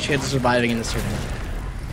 chance of surviving in this tournament.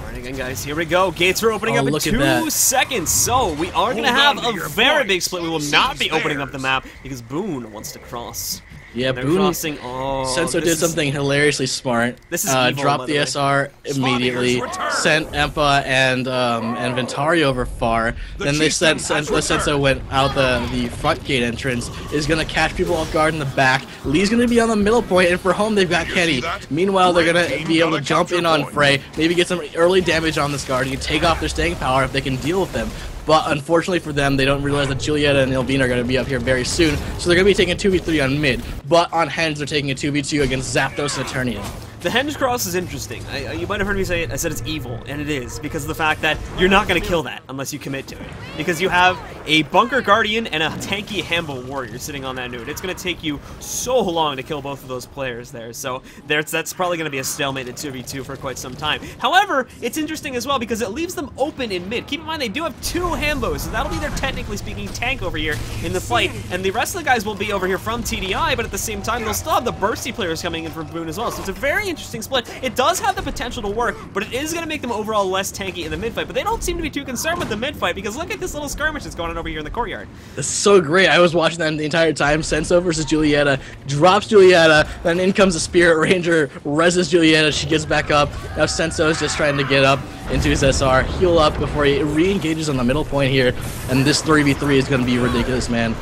Alright, again, guys, here we go. Gates are opening up in 2 seconds. So we are going to have a very big split. We will not be opening up the map because BOON wants to cross. Yeah, BOON crossing. Senso did something hilariously smart. This is evil, dropped the SR immediately, sent Empa and Ventari over far. Then they sent Senso went out the front gate entrance. Is gonna catch people off guard in the back. Lee's gonna be on the middle point, and for home they've got Kenny. Meanwhile, they're gonna be able to jump in on Frey, maybe get some early damage on this guard. You can take off their staying power if they can deal with them. But unfortunately for them, they don't realize that Julieta and Elvina are going to be up here very soon, so they're going to be taking a 2v3 on mid. But on Henge, they're taking a 2v2 against Zapdos and Eternian. The Henge cross is interesting. You might have heard me say it. I said it's evil, and it is, because of the fact that you're not going to kill that unless you commit to it. Because you have a Bunker Guardian and a tanky Hambo Warrior sitting on that node. It's going to take you so long to kill both of those players there, so that's probably going to be a stalemate at 2v2 for quite some time. However, it's interesting as well because it leaves them open in mid. Keep in mind, they do have 2 Hambos, so that'll be their, technically speaking, tank over here in the fight, and the rest of the guys will be over here from TDI, but at the same time, they'll still have the bursty players coming in from BOON as well, so it's a very interesting split. It does have the potential to work, but it is going to make them overall less tanky in the mid fight. But they don't seem to be too concerned with the mid fight because look at this little skirmish that's going on over here in the courtyard. This is so great. I was watching them the entire time. Senso versus Julieta. Drops Julieta, then in comes the Spirit Ranger, reses Julieta. She gets back up. Now Senso is just trying to get up into his SR, heal up before he re-engages on the middle point here. And this 3v3 is going to be ridiculous, man.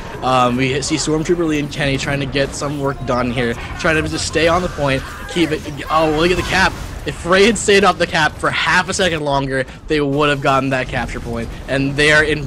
We see Stormtrooper Lee and Kenny trying to get some work done here, trying to just stay on the point, keep it. Oh, look at the cap. If Frey had stayed off the cap for half a second longer, they would have gotten that capture point. And they are in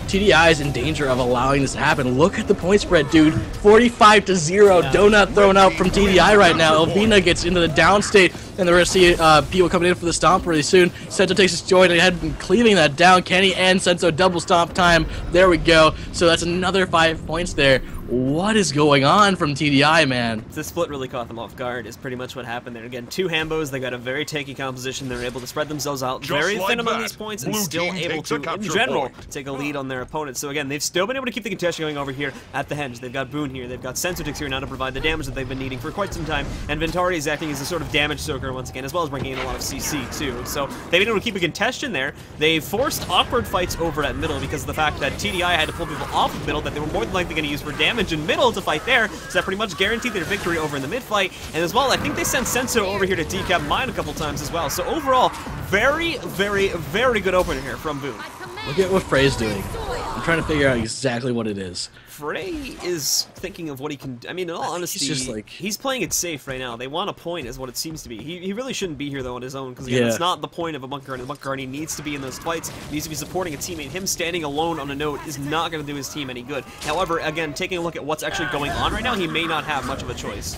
TDI is in danger of allowing this to happen. Look at the point spread, dude. 45-0. Donut thrown out from TDI right now. Elvina gets into the down state, and we're going to see people coming in for the stomp really soon. Senso takes his joint ahead and cleaving that down. Kenny and Senso double stomp time. There we go. So that's another 5 points there. What is going on from TDI, man? The split really caught them off guard is pretty much what happened there. Again, 2 Hambos, they got a very tanky composition. They're able to spread themselves out very thin among these points and still able to, in general, take a lead on their opponents. So again, they've still been able to keep the contention going over here at the Henge. They've got BOON here, they've got Sensotix here now to provide the damage that they've been needing for quite some time, and Ventari is acting as a sort of damage soaker once again, as well as bringing in a lot of CC too. So they've been able to keep a contention there. They forced awkward fights over at middle because of the fact that TDI had to pull people off of middle that they were more than likely going to use for damage in middle to fight there, so that pretty much guaranteed their victory over in the mid fight. And as well, I think they sent Senso over here to decap mine a couple times as well. So overall, very, very, very good opener here from BOON. Look at what Frey's doing. I'm trying to figure out exactly what it is. Frey is thinking of what he can. I mean, in all honesty, he's playing it safe right now. They want a point, is what it seems to be. He really shouldn't be here though on his own, because again, it's not the point of a bunker. And the bunker guardian needs to be in those fights. He needs to be supporting a teammate. Him standing alone on a node is not going to do his team any good. However, again, taking a look at what's actually going on right now, he may not have much of a choice.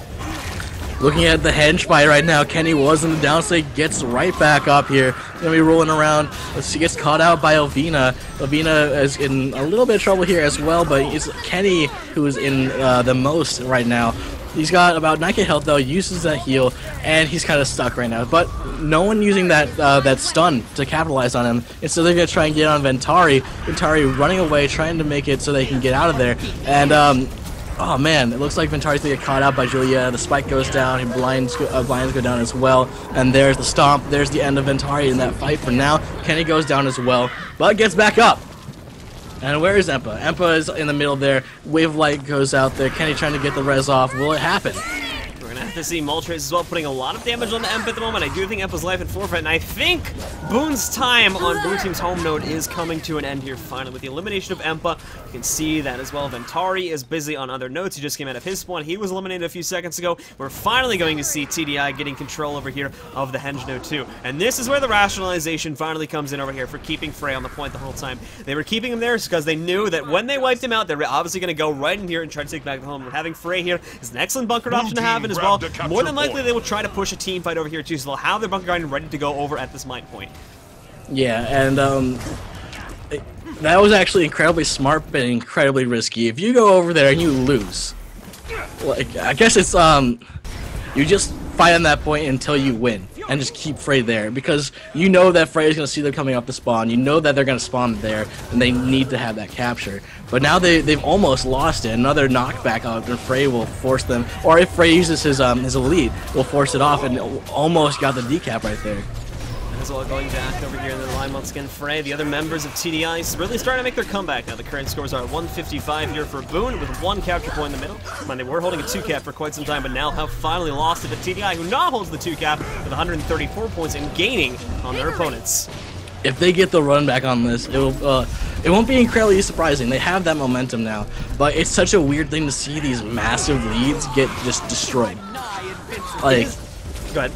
Looking at the Henge fight right now, Kenny was in the downstate, gets right back up here. Gonna be rolling around. She gets caught out by Elvina. Elvina is in a little bit of trouble here as well, but it's Kenny who's in the most right now. He's got about 9k health though, uses that heal, and he's kind of stuck right now. But no one using that stun to capitalize on him. Instead, they're gonna try and get on Ventari. Ventari running away, trying to make it so they can get out of there. And oh man, it looks like Ventari's gonna get caught out by Julia. The spike goes down, and blinds go down as well. And there's the stomp. There's the end of Ventari in that fight for now. Kenny goes down as well, but gets back up. And where is Empa? Empa is in the middle there. Wave of Light goes out there. Kenny trying to get the res off. Will it happen? We're going to have to see Moltres as well, putting a lot of damage on the Empa at the moment. I do think Empa's life in forfeit, and I think BOON's time on Blue Team's home node is coming to an end here finally. With the elimination of Empa, you can see that as well. Ventari is busy on other nodes. He just came out of his spawn. He was eliminated a few seconds ago. We're finally going to see TDI getting control over here of the Henge node too. And this is where the rationalization finally comes in over here for keeping Frey on the point the whole time. They were keeping him there because they knew that when they wiped him out, they were obviously going to go right in here and try to take back the home. And having Frey here is an excellent bunkered option to have, and as well, more than likely they will try to push a team fight over here too, so they'll have their bunker guardian ready to go over at this mine point. Yeah, and that was actually incredibly smart but incredibly risky. If you go over there and you lose, like, I guess it's you just fight on that point until you win. and just keep Frey there, because you know that Frey is going to see them coming up the spawn. You know that they're going to spawn there, and they need to have that capture. But now they've almost lost it. Another knockback out, and Frey will force them, or if Frey uses his elite, will force it off, and almost got the decap right there. As well, going back over here in the line once again, Frey. The other members of TDI really starting to make their comeback now. The current scores are 155 here for BOON with 1 capture point in the middle. Man, they were holding a 2 cap for quite some time, but now have finally lost it to TDI, who now holds the 2 cap with 134 points and gaining on their opponents. If they get the run back on this, it won't be incredibly surprising. They have that momentum now, but it's such a weird thing to see these massive leads get just destroyed. Like, go ahead.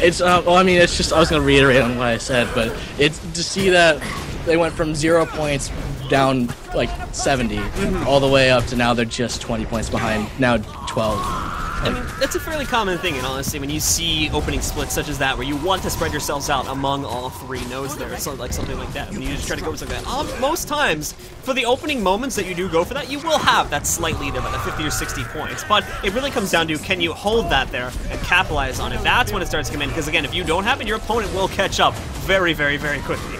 It's well, I mean, it's just, I was gonna reiterate on what I said, but it's to see that they went from 0 points down like 70 all the way up to now they're just 20 points behind, now 12. I mean, that's a fairly common thing, and honestly, when you see opening splits such as that, where you want to spread yourselves out among all 3 nodes there, so like something like that, when you just try to go with something like that, most times, for the opening moments that you do go for that, you will have that slight lead of about 50 or 60 points, but it really comes down to, can you hold that there and capitalize on it? That's when it starts to come in, because again, if you don't have it, your opponent will catch up very, very, very quickly.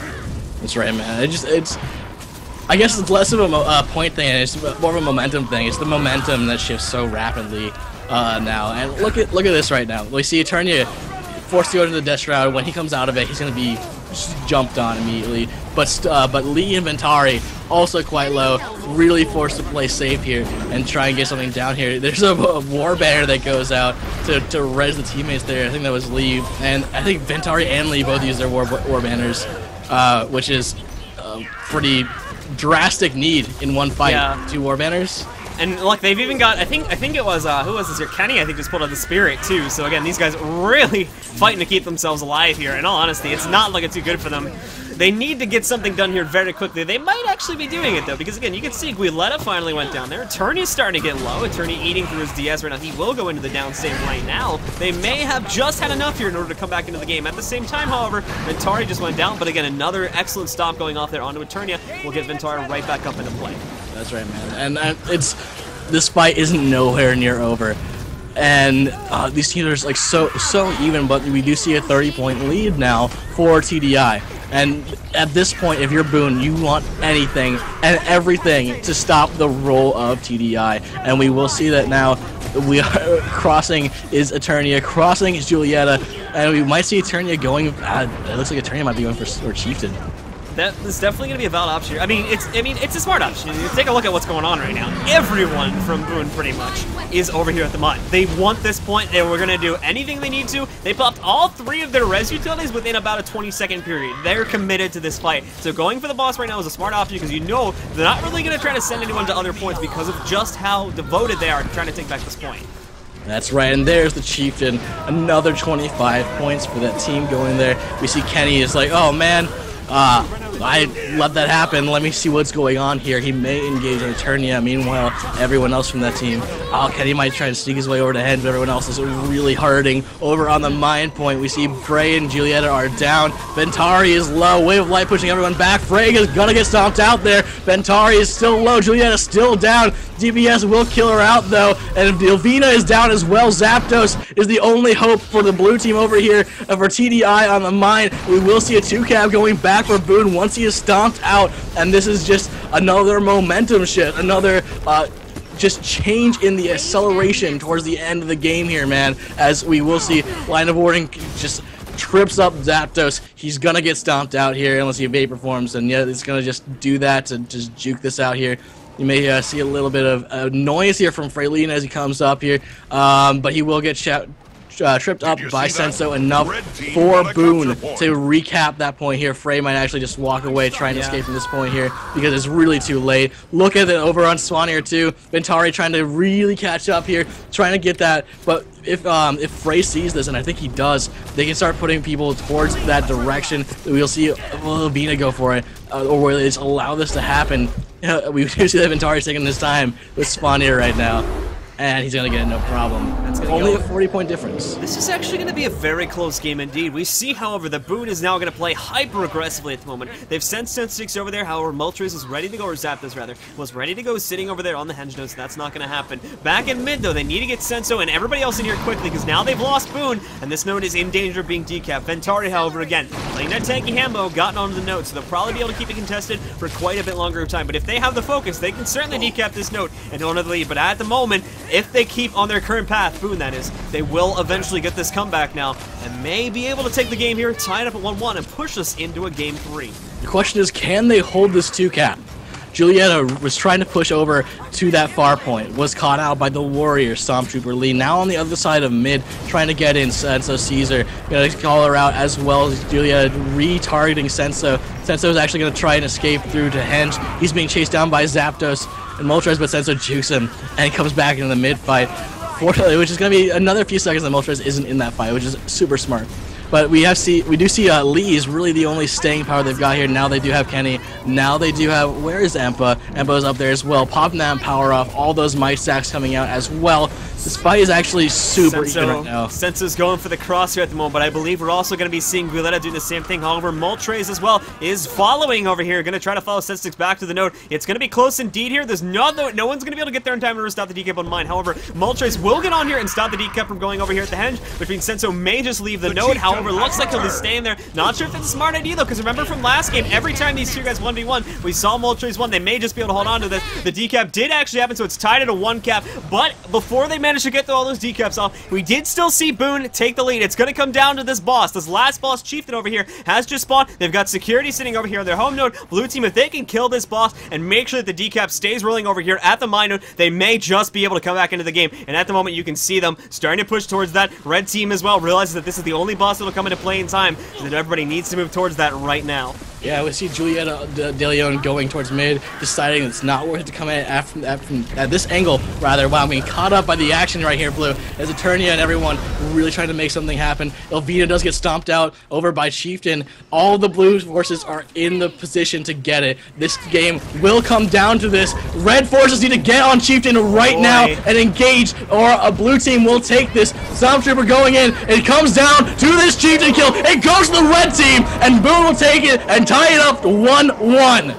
That's right, man. I guess it's less of a point thing, and it's more of a momentum thing. It's the momentum that shifts so rapidly now. And look at this right now. We see Eternia forced to go to the Death Shroud. When he comes out of it, he's going to be just jumped on immediately. But Lee and Ventari also quite low, really forced to play safe here and try and get something down here. There's a war banner that goes out to res the teammates there. I think that was Lee, and I think Ventari and Lee both use their war banners, which is pretty drastic need in one fight. Yeah. 2 war banners. And look, they've even got, I think it was, who was this here? Kenny, I think, just pulled out the Spirit, too. So again, these guys really fighting to keep themselves alive here. In all honesty, it's not looking too good for them. They need to get something done here very quickly. They might actually be doing it, though, because again, you can see Guiletta finally went down there. Eternia's starting to get low. Eternia eating through his DS right now. He will go into the down stage right now. They may have just had enough here in order to come back into the game. At the same time, however, Ventari just went down, but again, another excellent stop going off there onto Eternia will get Ventari right back up into play. That's right, man. And this fight isn't nowhere near over. And these teams are like so even, but we do see a 30-point lead now for TDI. And at this point, if you're BOON, you want anything and everything to stop the roll of TDI. And we will see that now. We are crossing is Eternia, crossing is Julieta, and we might see Eternia going. It looks like Eternia might be going for Chieftain. That is definitely going to be a valid option here. I mean, it's a smart option. You take a look at what's going on right now. Everyone from BOON, pretty much, is over here at the mine. They want this point. They were going to do anything they need to. They popped all 3 of their res utilities within about a 20-second period. They're committed to this fight. So going for the boss right now is a smart option because you know they're not really going to try to send anyone to other points because of just how devoted they are to trying to take back this point. That's right, and there's the Chieftain. Another 25 points for that team going there. We see Kenny is like, oh man, I let that happen. Let me see what's going on here. He may engage on Eternia. Meanwhile, everyone else from that team, Kenny might try to sneak his way over to head, but everyone else is really hurting. Over on the mine point, we see Frey and Julieta are down. Ventari is low. Wave of Light pushing everyone back. Frey is gonna get stomped out there. Ventari is still low. Julieta still down. DBS will kill her out though, and Dilvina is down as well. Zapdos is the only hope for the blue team over here. For TDI on the mine, we will see a 2-cab going back for BOON once he is stomped out, and this is just another momentum shift, another just change in the acceleration towards the end of the game here, man, as we will see line of warding just trips up Zapdos. He's gonna get stomped out here unless he vapor forms, and yeah, it's gonna just do that to just juke this out here. You may see a little bit of noise here from Fraylene as he comes up here, but he will get tripped up by Senso enough for BOON to recap that point here. Frey might actually just walk away trying to escape from this point here because it's really too late. Look at it over on Swan here too. Ventari trying to really catch up here, trying to get that, but if Frey sees this, and I think he does, they can start putting people towards that direction. We'll see Vina go for it, or will they just allow this to happen? We do see that Ventari's taking his time with Spawn here right now, and he's gonna get it no problem. it's going to Only go. a 40-point difference. This is actually going to be a very close game indeed. We see, however, that BOON is now going to play hyper-aggressively at the moment. They've sent Sensix over there, however, Moltres is ready to go, or Zapdos rather, was ready to go sitting over there on the henge node, so that's not going to happen. Back in mid, though, they need to get Senso and everybody else in here quickly, because now they've lost BOON, and this node is in danger of being decapped. Ventari, however, again, playing that tanky Hambo, gotten onto the node, so they'll probably be able to keep it contested for quite a bit longer of time. But if they have the focus, they can certainly decap this node and hold on to the lead. But at the moment, if they keep on their current path, BOON that is, they will eventually get this comeback now, and may be able to take the game here, tie it up at 1-1, and push us into a game 3. The question is, can they hold this 2-cap? Julietta was trying to push over to that far point, was caught out by the Warrior Stormtrooper Lee. Now on the other side of mid, trying to get in Senso Caesar. Gonna call her out as well as Julietta retargeting Senso. Senso is actually gonna try and escape through to Henge. He's being chased down by Zapdos and Moltres, but Senso jukes him and comes back into the mid fight. Fortunately, which is gonna be another few seconds that Moltres isn't in that fight, which is super smart. But we do see Lee is really the only staying power they've got here. Now they do have Kenny. Now they do have, where is Empa? Empa's up there as well. Popping that power off. All those might stacks coming out as well. This fight is actually super even right now. Senso's going for the cross here at the moment, but I believe we're also going to be seeing Violetta doing the same thing. However, Moltres as well is following over here. Going to try to follow Sensix back to the node. It's going to be close indeed here. There's no one's going to be able to get there in time to stop the decap on mine. However, Moltres will get on here and stop the decap from going over here at the henge, which means Senso may just leave the node. However, looks like he'll be staying there. Not sure if it's a smart idea though, because remember from last game, every time these two guys 1v1, we saw Moltres won. They may just be able to hold on to this. The decap did actually happen, so it's tied at a 1 cap. But before they managed to get all those decaps off, we did still see BOON take the lead. It's going to come down to this boss. This last boss, Chieftain over here, has just spawned. They've got security sitting over here on their home node. Blue team, if they can kill this boss and make sure that the decap stays rolling over here at the mine node, they may just be able to come back into the game. And at the moment, you can see them starting to push towards that. Red team as well realizes that this is the only boss that will come into play in time, so that everybody needs to move towards that right now. Yeah, we see Julietta De Leon going towards mid, deciding it's not worth it to come in at this angle, rather. Wow, being caught up by the action right here, Blue, as Eternia and everyone really trying to make something happen. Elvina does get stomped out over by Chieftain. All the Blue forces are in the position to get it. This game will come down to this. Red forces need to get on Chieftain right now and engage, or a Blue team will take this. Stormtrooper going in. It comes down to this Chieftain kill. It goes to the red team, and BOON will take it and tie it up to 1-1.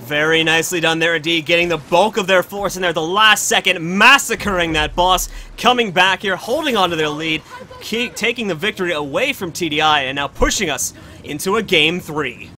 Very nicely done there indeed, getting the bulk of their force in there the last second, massacring that boss, coming back here, holding on to their lead, taking the victory away from TDI, and now pushing us into a game 3.